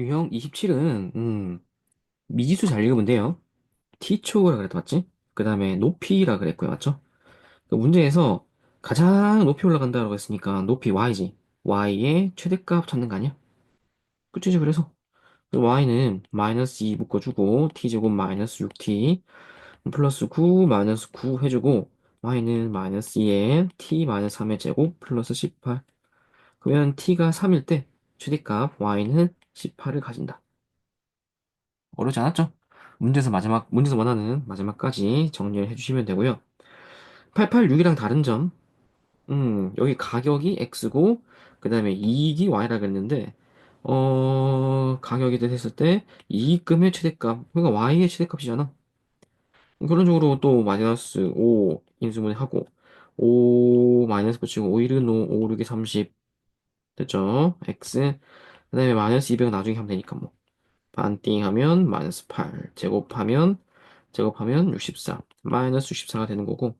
유형 27은 미지수 잘 읽으면 돼요. T초라 그랬다 맞지? 그 다음에 높이라 그랬고요 맞죠? 그 문제에서 가장 높이 올라간다고 했으니까 높이 y지. y의 최대값 찾는 거 아니야? 그치? 그래서 그 y는 마이너스 2 묶어주고 t제곱 마이너스 6t 플러스 9 마이너스 9 해주고 y는 마이너스 2에 t 마이너스 3의 제곱 플러스 18. 그러면 t가 3일 때 최대값 y는 18을 가진다. 어렵지 않았죠? 문제에서 원하는 마지막까지 정리를 해주시면 되고요. 886이랑 다른 점, 여기 가격이 x고, 그 다음에 이익이 y라 그랬는데, 가격이 됐을 때, 이익금의 최대값, 그러니까 y의 최대값이잖아. 그런 식으로 또 마이너스 5 인수분해 하고, 5 마이너스 붙이고, 5 1은 5, 5 6에 30, 됐죠? x, 그 다음에 마이너스 200은 나중에 하면 되니까 뭐. 반띵 하면 마이너스 8, 제곱하면 64, 마이너스 64가 되는 거고,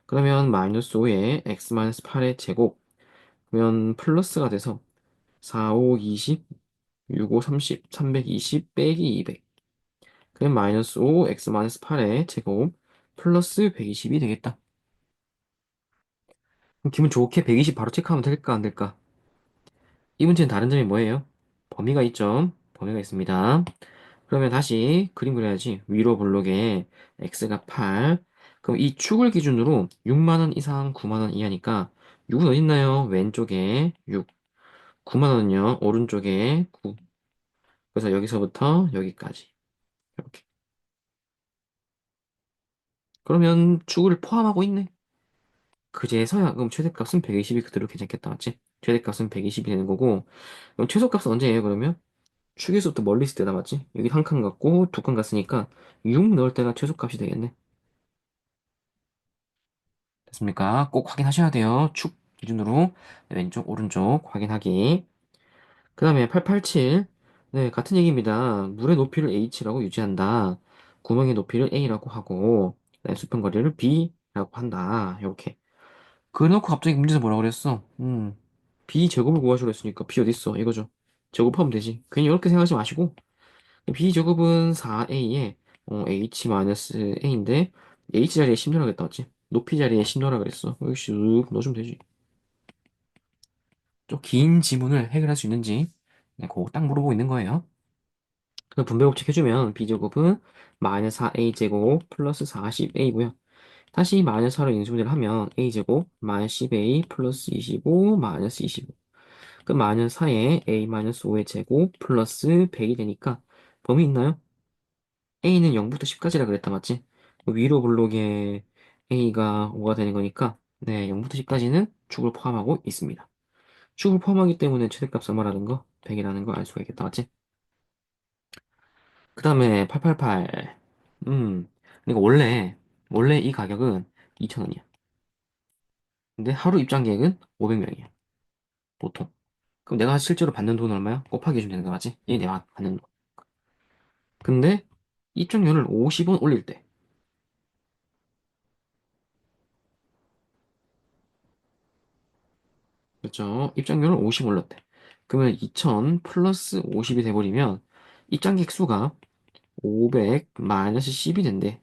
그러면 마이너스 5에 x 마이너스 8의 제곱, 그러면 플러스가 돼서 4, 5, 20, 6, 5, 30, 320 빼기 200. 그럼 마이너스 5, x 마이너스 8의 제곱, 플러스 120이 되겠다. 그럼 기분 좋게 120 바로 체크하면 될까, 안 될까? 이 문제는 다른 점이 뭐예요? 범위가 있죠? 범위가 있습니다. 그러면 다시 그림 그려야지. 위로 블록에 x가 8. 그럼 이 축을 기준으로 6만 원 이상 9만 원 이하니까 6은 어디 있나요? 왼쪽에 6. 9만 원은요, 오른쪽에 9. 그래서 여기서부터 여기까지. 이렇게. 그러면 축을 포함하고 있네. 그제서야 그럼 최대값은 120이 그대로 괜찮겠다, 맞지? 최대값은 120이 되는 거고. 그럼 최소값은 언제예요, 그러면? 축에서부터 멀리 있을 때다, 맞지? 여기 한 칸 같고 두 칸 갔으니까 6 넣을 때가 최소값이 되겠네. 됐습니까? 꼭 확인하셔야 돼요. 축 기준으로 왼쪽, 오른쪽 확인하기. 그 다음에 887. 네, 같은 얘기입니다. 물의 높이를 h라고 유지한다. 구멍의 높이를 a라고 하고, 그다음에 수평거리를 b라고 한다. 이렇게. 그래놓고 갑자기 문제에서 뭐라 그랬어? b 제곱을 구하시로 했으니까 b 어딨어? 이거죠. 제곱하면 되지. 괜히 이렇게 생각하지 마시고, b 제곱은 4a에 h-a인데 h 자리에 10 넣으라고 했다 지 높이 자리에 10 넣으라 그랬어. 여기 쓱 넣어주면 되지. 좀 긴 지문을 해결할 수 있는지 네, 그거 딱 물어보고 있는 거예요. 그 분배법칙 해주면 b 제곱은 마이너스 4a 제곱 플러스 40a고요. 다시 마이너스 4로 인수분해를 하면 a 제곱 마이너스 10a 플러스 25 마이너스 25. 그 마이너스 4에 a 마이너스 5의 제곱 플러스 100이 되니까 범위 있나요? a는 0부터 10까지라 그랬다 맞지? 위로 블록에 a가 5가 되는 거니까 네 0부터 10까지는 축을 포함하고 있습니다. 축을 포함하기 때문에 최대값 얼마라는 거 100이라는 거 알 수가 있겠다 맞지? 그 다음에 888 그러니까 원래 이 가격은 2,000원이야. 근데 하루 입장 계획은 500명이야 보통. 그럼 내가 실제로 받는 돈은 얼마야? 곱하기 해주면 되는 거 맞지? 이게 내가 받는 돈. 근데 입장료를 50원 올릴 때 그렇죠. 입장료를 50 올렸대. 그러면 2,000 플러스 50이 돼버리면 입장객 수가 500 마이너스 10이 된대.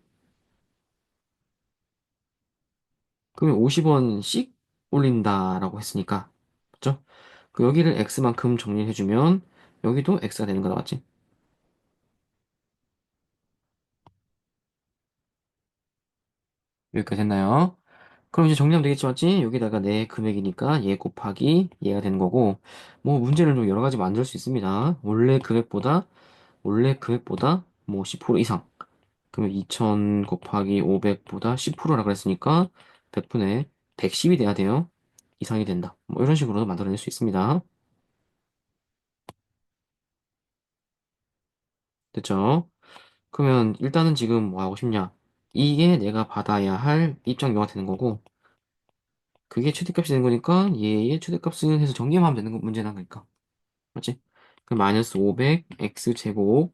그러면 50원씩 올린다라고 했으니까. 그렇죠? 그 여기를 x만큼 정리해주면 여기도 x가 되는 거다 맞지? 여기까지 됐나요? 그럼 이제 정리하면 되겠지 맞지? 여기다가 내 금액이니까 얘 곱하기 얘가 되는 거고 뭐 문제를 좀 여러 가지 만들 수 있습니다. 원래 금액보다 뭐 10% 이상 그러면 2000 곱하기 500보다 10%라 그랬으니까 100분의 110이 돼야 돼요. 이상이 된다. 뭐 이런 식으로 만들어낼 수 있습니다. 됐죠? 그러면 일단은 지금 뭐 하고 싶냐? 이게 내가 받아야 할 입장료가 되는 거고 그게 최대값이 되는 거니까 얘의 최대값은 해서 정리만 하면 되는 거 문제는 거니까. 맞지? 그럼 마이너스 500 x 제곱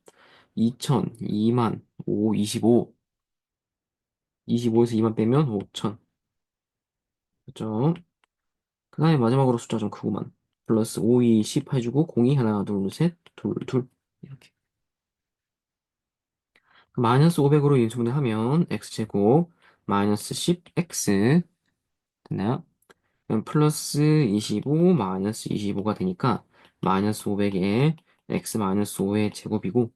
2000 2만 5 25 25에서 2만 빼면 5000 그죠? 그 다음에 마지막으로 숫자 좀 크구만. 플러스 5, 2, 10 해주고, 0이 하나, 둘, 셋, 둘, 둘. 이렇게. 마이너스 500으로 인수분해 하면 x제곱 마이너스 10x 됐나요? 그럼 플러스 25 마이너스 25가 되니까 마이너스 500에 x 마이너스 5의 제곱이고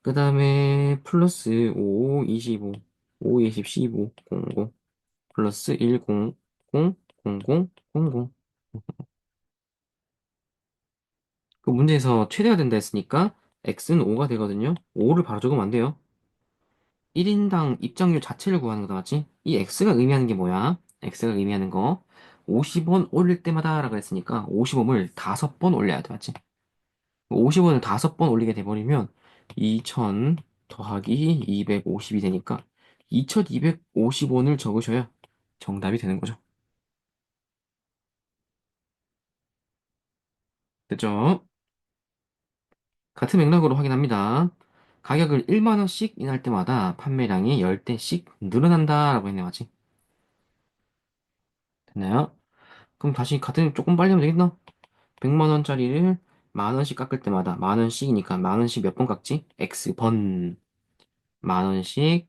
그 다음에 플러스 5, 25, 5, 20, 15, 00 플러스 1, 0, 0, 0, 0, 0, 0. 그 문제에서 최대가 된다 했으니까 x는 5가 되거든요. 5를 바로 적으면 안 돼요. 1인당 입장료 자체를 구하는 거다, 맞지? 이 x가 의미하는 게 뭐야? x가 의미하는 거 50원 올릴 때마다 라고 했으니까 50원을 5번 올려야 돼, 맞지? 50원을 5번 올리게 돼버리면 2000 더하기 250이 되니까 2250원을 적으셔야 정답이 되는 거죠. 됐죠? 같은 맥락으로 확인합니다. 가격을 1만 원씩 인할 때마다 판매량이 10대씩 늘어난다라고 했네, 맞지? 됐나요? 그럼 다시 같은 조금 빨리 하면 되겠나? 100만 원짜리를 만 원씩 깎을 때마다 만 원씩이니까 만 원씩 몇 번 깎지? X번 만 원씩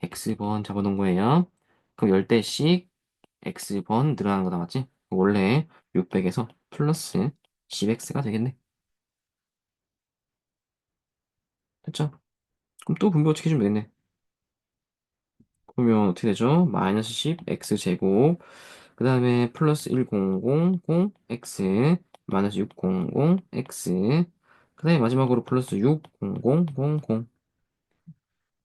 X번 잡아놓은 거예요. 그럼 10대씩 X번 늘어나는 거다, 맞지? 원래 600에서 플러스 10X가 되겠네. 됐죠? 그럼 또 분배 어떻게 해주면 되겠네. 그러면 어떻게 되죠? 마이너스 10 X제곱 그 다음에 플러스 1000 X 마이너스 600 X 그 다음에 마지막으로 플러스 60000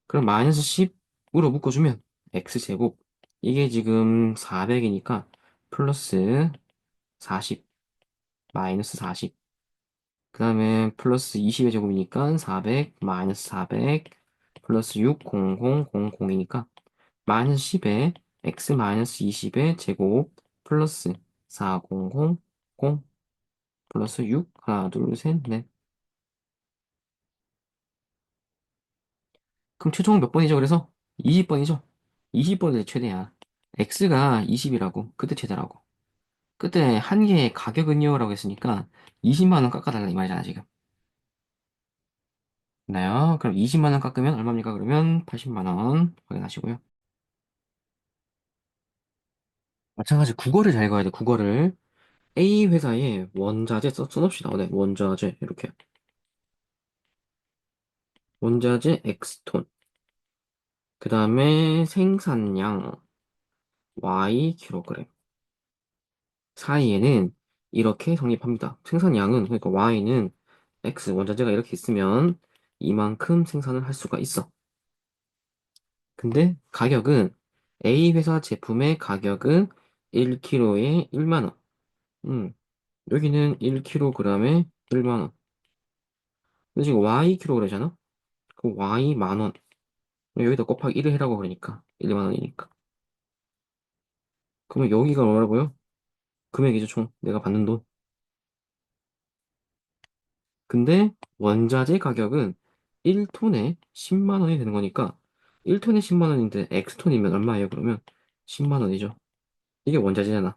그럼 마이너스 10으로 묶어주면 x제곱 이게 지금 400이니까 플러스 40 마이너스 40 그 다음에 플러스 20의 제곱이니까 400 마이너스 400 플러스 60000이니까 마이너스 10에 x 마이너스 20의 제곱 플러스 4000 플러스 6 하나 둘 셋 넷 그럼 최종 몇 번이죠? 그래서 20번이죠? 20번이 최대야. x가 20이라고. 그때 최대라고. 그때 한 개의 가격은요라고 했으니까 20만 원 깎아달라 이 말이잖아 지금. 나요? 그럼 20만 원 깎으면 얼마입니까? 그러면 80만 원 확인하시고요. 마찬가지 국어를 잘 가야 돼. 국어를 A 회사의 원자재 써놓읍시다. 네, 원자재 이렇게 원자재 X톤. 그 다음에 생산량 Y 킬로그램. 사이에는 이렇게 성립합니다. 생산량은 그러니까 Y는 X 원자재가 이렇게 있으면 이만큼 생산을 할 수가 있어. 근데 가격은 A 회사 제품의 가격은 1kg에 1만 원. 여기는 1kg에 1만 원. 근데 지금 Y kg잖아? 그럼 Y 만 원. 여기다 곱하기 1을 해라고 그러니까 1만 원이니까. 그러면 여기가 뭐라고요? 금액이죠, 총. 내가 받는 돈. 근데 원자재 가격은 1톤에 10만 원이 되는 거니까 1톤에 10만 원인데 X톤이면 얼마예요? 그러면 10만 원이죠. 이게 원자재잖아.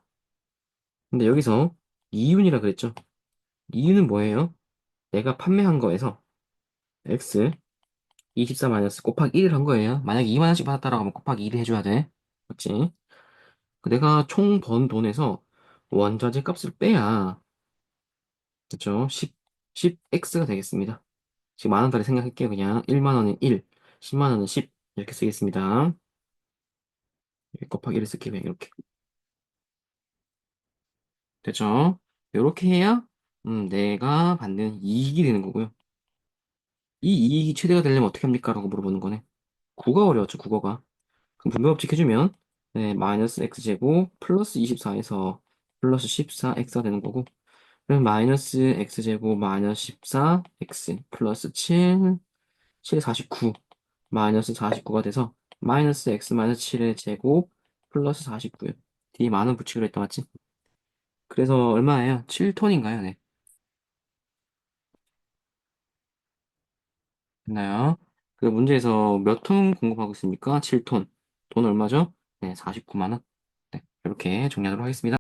근데 여기서 이윤이라 그랬죠. 이윤은 뭐예요? 내가 판매한 거에서 X 24 마이너스 곱하기 1을 한 거예요. 만약에 2만 원씩 받았다라고 하면 곱하기 1을 해줘야 돼. 맞지? 내가 총 번 돈에서 원자재 값을 빼야 그쵸? 10X가 되겠습니다. 지금 만 원짜리 생각할게요. 그냥 1만 원은 1, 10만 원은 10 이렇게 쓰겠습니다. 여기 곱하기 1을 쓸게요. 그냥 이렇게. 됐죠? 이렇게 해야 내가 받는 이익이 되는 거고요. 이 이익이 최대가 되려면 어떻게 합니까? 라고 물어보는 거네. 국어가 어려웠죠, 국어가. 그럼 분배법칙 해주면 네, 마이너스 x제곱 플러스 24에서 플러스 14x가 되는 거고 그럼 마이너스 x제곱 마이너스 14x 플러스 7, 7 49 마이너스 49가 돼서 마이너스 x 마이너스 7의 제곱 플러스 49요. 뒤에 만원 붙이기로 했다 맞지? 그래서 얼마예요? 7톤인가요? 네. 됐나요? 그 문제에서 몇 톤 공급하고 있습니까? 7톤. 돈 얼마죠? 네, 49만 원. 네, 이렇게 정리하도록 하겠습니다.